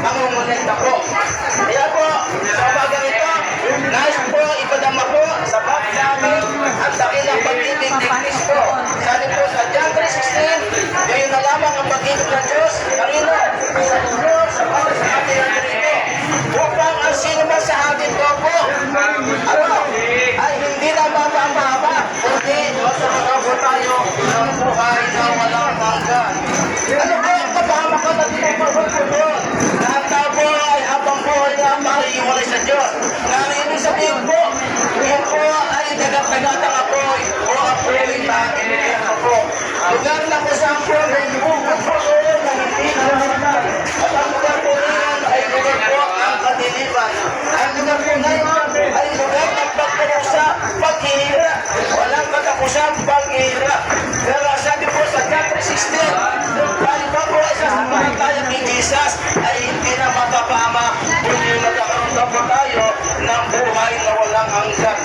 mangungulit po. Kaya po, sa umagang ito, nais po ipadama po sa back namin ang dakilang pag-ibig ni Kristo. Sabi po sa John 3:16, ngayon na lamang ang pag-ibig ng Diyos, Panginoon, sa inyo, sa bawat sa ating narito, upang ang sino man sa atin po, ay hindi na mapapahaba, kundi masunod po tayo ng buhay na walang hanggan. Ano po ang kapahamakan na tinapawag po doon? Na ang tao po ay habang buhay na mahihiwalay sa Diyos. Na ang ibig sabihin po, yan po ay dagat-dagatang apoy o apoy na inilihan po. Lugar na kung saan po may bukod po doon na hindi naman. At ang lugar po niyan ay lugar po ang kadiliman. Ang lugar po ngayon ay lugar ng pagkakasa, paghihira. Walang katapusan, paghihira. Pero sabi po sa John 3:16, nung bali pa po ay sasamahan tayo kay Jesus, ay hindi na mapapama, kundi magkakaroon na po tayo ng buhay na walang hanggan.